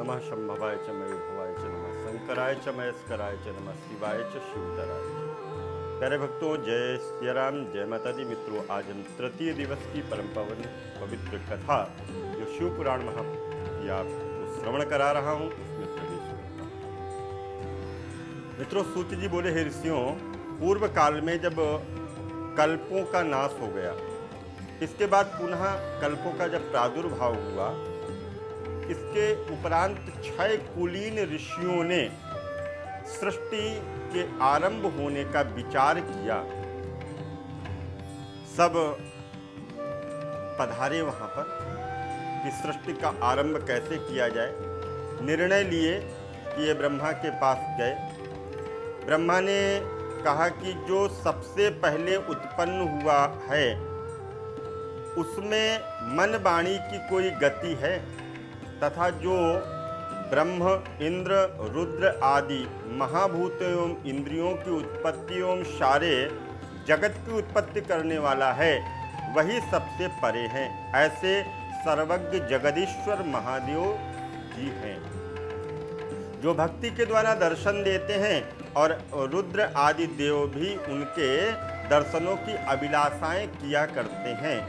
नमः शंभवाय च मयूरभवाय च नमः शंकराय च महेश्वराय च नमः शिवाय च शिवतराय च। प्यारे भक्तों, जय श्री राम, जय माता दी। मित्रों, आज हम तृतीय दिवस की परम पावन पवित्र कथा जो शिव पुराण महा की आपको श्रवण करा रहा हूँ उसमें प्रवेश करता हूँ। मित्रों, सूत जी बोले, हे ऋषियों, पूर्व काल में जब कल्पों का नाश हो गया, इसके बाद पुनः कल्पों का जब प्रादुर्भाव हुआ, इसके उपरांत 6 कुलीन ऋषियों ने सृष्टि के आरंभ होने का विचार किया। सब पधारे वहां पर कि सृष्टि का आरंभ कैसे किया जाए। निर्णय लिए कि ये ब्रह्मा के पास गए। ब्रह्मा ने कहा कि जो सबसे पहले उत्पन्न हुआ है उसमें मन वाणी की कोई गति है, तथा जो ब्रह्म, इंद्र, रुद्र आदि महाभूत एवं इंद्रियों की उत्पत्ति एवं सारे जगत की उत्पत्ति करने वाला है, वही सबसे परे हैं। ऐसे सर्वज्ञ जगदीश्वर महादेव जी हैं, जो भक्ति के द्वारा दर्शन देते हैं, और रुद्र आदि देव भी उनके दर्शनों की अभिलाषाएं किया करते हैं।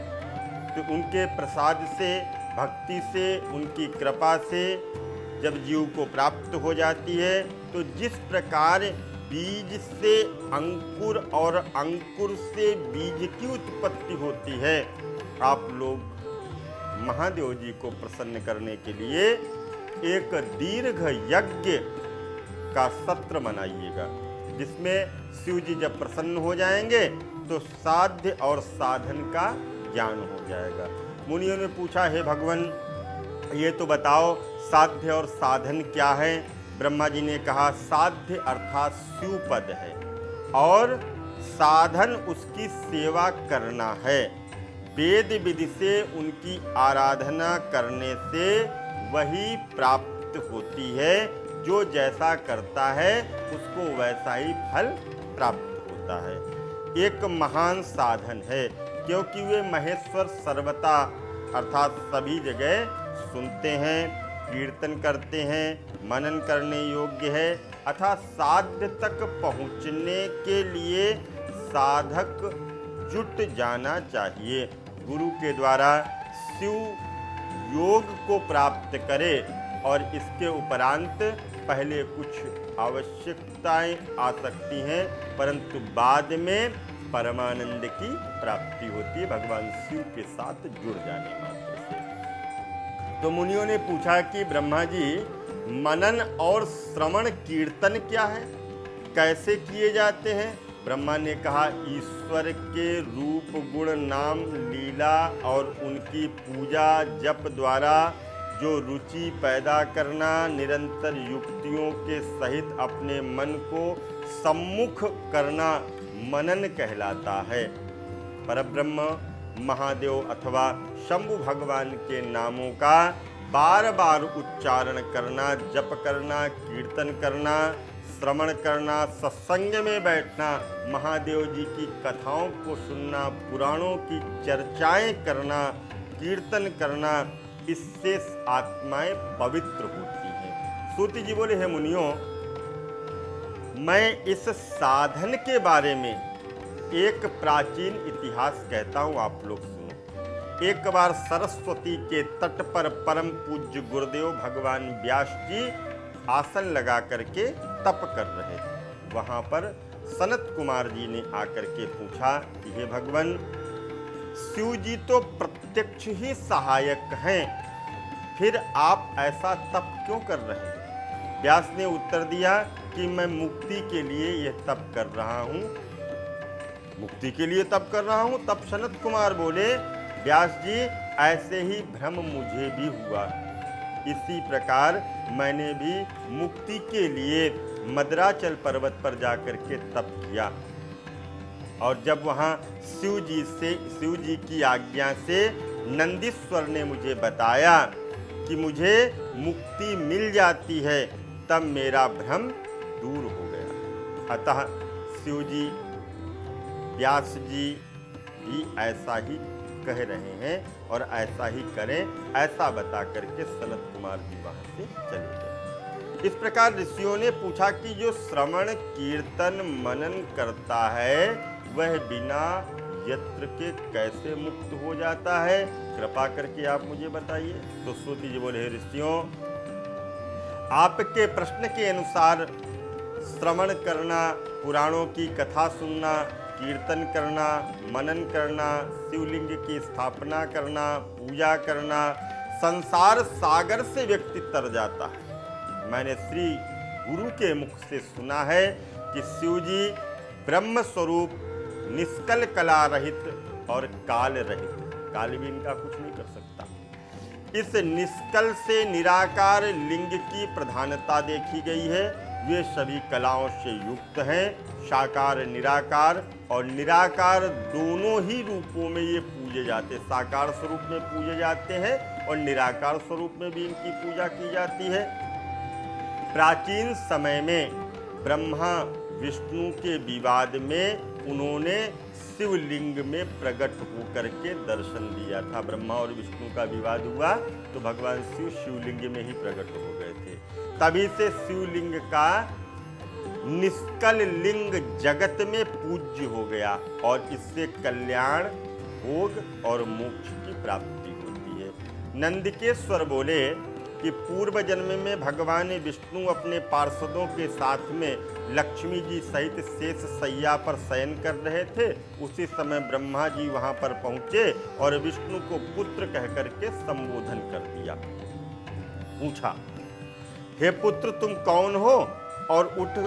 तो उनके प्रसाद से, भक्ति से, उनकी कृपा से जब जीव को प्राप्त हो जाती है, तो जिस प्रकार बीज से अंकुर और अंकुर से बीज की उत्पत्ति होती है, आप लोग महादेव जी को प्रसन्न करने के लिए एक दीर्घ यज्ञ का सत्र मनाइएगा, जिसमें शिव जी जब प्रसन्न हो जाएंगे तो साध्य और साधन का ज्ञान हो जाएगा। मुनियों ने पूछा, हे भगवान, ये तो बताओ साध्य और साधन क्या है। ब्रह्मा जी ने कहा, साध्य अर्थात शिव पद है और साधन उसकी सेवा करना है। वेद विधि से उनकी आराधना करने से वही प्राप्त होती है। जो जैसा करता है उसको वैसा ही फल प्राप्त होता है। एक महान साधन है, क्योंकि वे महेश्वर सर्वता अर्थात सभी जगह सुनते हैं, कीर्तन करते हैं, मनन करने योग्य है। अर्थात साध्य तक पहुँचने के लिए साधक जुट जाना चाहिए। गुरु के द्वारा शिव योग को प्राप्त करे और इसके उपरांत पहले कुछ आवश्यकताएं आ सकती हैं, परंतु बाद में परमानंद की प्राप्ति होती है भगवान शिव के साथ जुड़ जाने मात्र से। तो मुनियों ने पूछा कि ब्रह्मा जी, मनन और श्रवण कीर्तन क्या है, कैसे किए जाते हैं? ब्रह्मा ने कहा, ईश्वर के रूप, गुण, नाम, लीला और उनकी पूजा जप द्वारा जो रुचि पैदा करना, निरंतर युक्तियों के सहित अपने मन को सम्मुख करना मनन कहलाता है। परब्रह्म महादेव अथवा शंभु भगवान के नामों का बार बार उच्चारण करना, जप करना, कीर्तन करना, श्रवण करना, सत्संग में बैठना, महादेव जी की कथाओं को सुनना, पुराणों की चर्चाएं करना, कीर्तन करना, इससे आत्माएं पवित्र होती हैं। सूत जी बोले, हे मुनियों, मैं इस साधन के बारे में एक प्राचीन इतिहास कहता हूं, आप लोग सुनो। एक बार सरस्वती के तट पर परम पूज्य गुरुदेव भगवान व्यास जी आसन लगा करके तप कर रहे थे। वहां पर सनत कुमार जी ने आकर के पूछा कि हे भगवान, शिव जी तो प्रत्यक्ष ही सहायक हैं, फिर आप ऐसा तप क्यों कर रहे हैं? व्यास ने उत्तर दिया कि मैं मुक्ति के लिए यह तप कर रहा हूं। मुक्ति के लिए तप कर रहा हूं? तब सनत कुमार बोले, व्यास जी, ऐसे ही भ्रम मुझे भी हुआ। इसी प्रकार मैंने भी मुक्ति के लिए मद्राचल पर्वत पर जाकर के तप किया, और जब वहां शिव जी की आज्ञा से नंदीश्वर ने मुझे बताया कि मुझे मुक्ति मिल जाती है, तब मेरा भ्रम दूर हो गया। अतः शिव जी, व्यास जी भी ऐसा ही कह रहे हैं और ऐसा ही करें, ऐसा बता करके सनत कुमार जी वहां से चले गए। इस प्रकार ऋषियों ने पूछा कि जो श्रवण कीर्तन मनन करता है वह बिना यत्र के कैसे मुक्त हो जाता है, कृपा करके आप मुझे बताइए। तो सूत जी बोले, ऋषियों, आपके प्रश्न के अनुसार श्रवण करना, पुराणों की कथा सुनना, कीर्तन करना, मनन करना, शिवलिंग की स्थापना करना, पूजा करना, संसार सागर से व्यक्ति तर जाता है। मैंने श्री गुरु के मुख से सुना है कि शिव जी ब्रह्म स्वरूप, निष्कल कला रहित और काल रहित, काल भी इनका कुछ नहीं कर सकता। इस निष्कल से निराकार लिंग की प्रधानता देखी गई है। वे सभी कलाओं से युक्त हैं। साकार निराकार, और निराकार दोनों ही रूपों में ये पूजे जाते, साकार स्वरूप में पूजे जाते हैं और निराकार स्वरूप में भी इनकी पूजा की जाती है। प्राचीन समय में ब्रह्मा विष्णु के विवाद में उन्होंने शिवलिंग में प्रकट होकर के दर्शन दिया था। ब्रह्मा और विष्णु का विवाद हुआ तो भगवान शिव शिवलिंग में ही प्रकट हो गए थे। तभी से शिवलिंग का निष्कल लिंग जगत में पूज्य हो गया और इससे कल्याण, भोग और मोक्ष की प्राप्ति होती है। नंदिकेश्वर बोले कि पूर्व जन्म में भगवान विष्णु अपने पार्षदों के साथ में लक्ष्मी जी सहित शेष सैया पर शयन कर रहे थे। उसी समय ब्रह्मा जी वहां पर पहुंचे और विष्णु को पुत्र कह करके संबोधन कर दिया। पूछा, हे पुत्र, तुम कौन हो और उठ,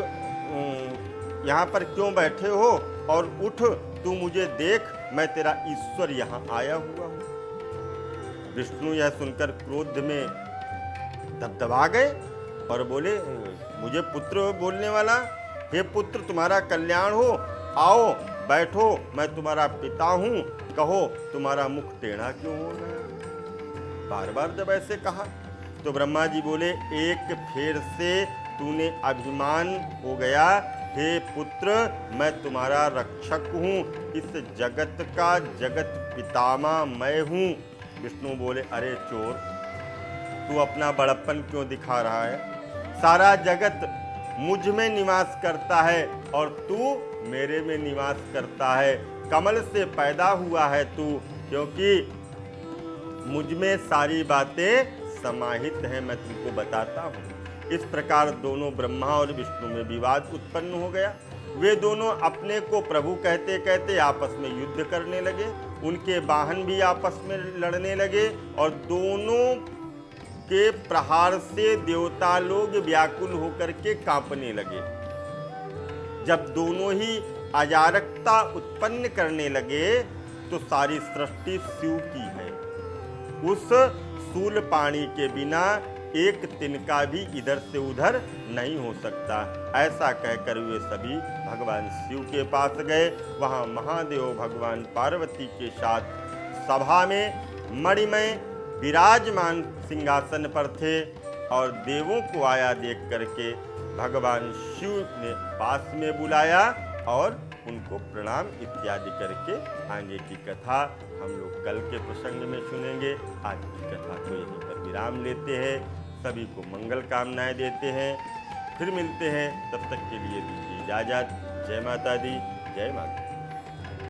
यहाँ पर क्यों बैठे हो, और उठ, तू मुझे देख, मैं तेरा ईश्वर यहाँ आया हुआ हूँ। विष्णु यह सुनकर क्रोध में दबदबा गए और बोले, मुझे पुत्र बोलने वाला, हे पुत्र, तुम्हारा कल्याण हो, आओ बैठो, मैं तुम्हारा पिता हूँ, कहो तुम्हारा मुख टेढ़ा क्यों हो गया। बार बार जब ऐसे कहा तो ब्रह्मा जी बोले, एक फेर से तूने अभिमान हो गया। हे पुत्र, मैं तुम्हारा रक्षक हूँ, इस जगत का जगत पितामह मैं हूँ। विष्णु बोले, अरे चोर, तू अपना बड़प्पन क्यों दिखा रहा है? सारा जगत मुझ में निवास करता है और तू मेरे में निवास करता है। कमल से पैदा हुआ है तू, क्योंकि मुझ में सारी बातें समाहित हैं, मैं तुमको बताता हूँ। इस प्रकार दोनों ब्रह्मा और विष्णु में विवाद उत्पन्न हो गया। वे दोनों अपने को प्रभु कहते कहते आपस में युद्ध करने लगे। उनके वाहन भी आपस में लड़ने लगे और दोनों के प्रहार से देवता लोग व्याकुल होकर के कांपने लगे। जब दोनों ही अजारकता उत्पन्न करने लगे तो सारी सृष्टि शिव की है। उस शूल पाणी के बिना एक तिनका भी इधर से उधर नहीं हो सकता। ऐसा कहकर वे सभी भगवान शिव के पास गए। वहां महादेव भगवान पार्वती के साथ सभा में मणिमय विराजमान सिंहासन पर थे और देवों को आया देख करके भगवान शिव ने पास में बुलाया और उनको प्रणाम इत्यादि करके आगे की कथा हम लोग कल के प्रसंग में सुनेंगे। आज की कथा को यहीं पर विराम लेते हैं। सभी को मंगल कामनाएं देते हैं। फिर मिलते हैं, तब तक के लिए दीजिए इजाज़त। जय माता दी, जय माता।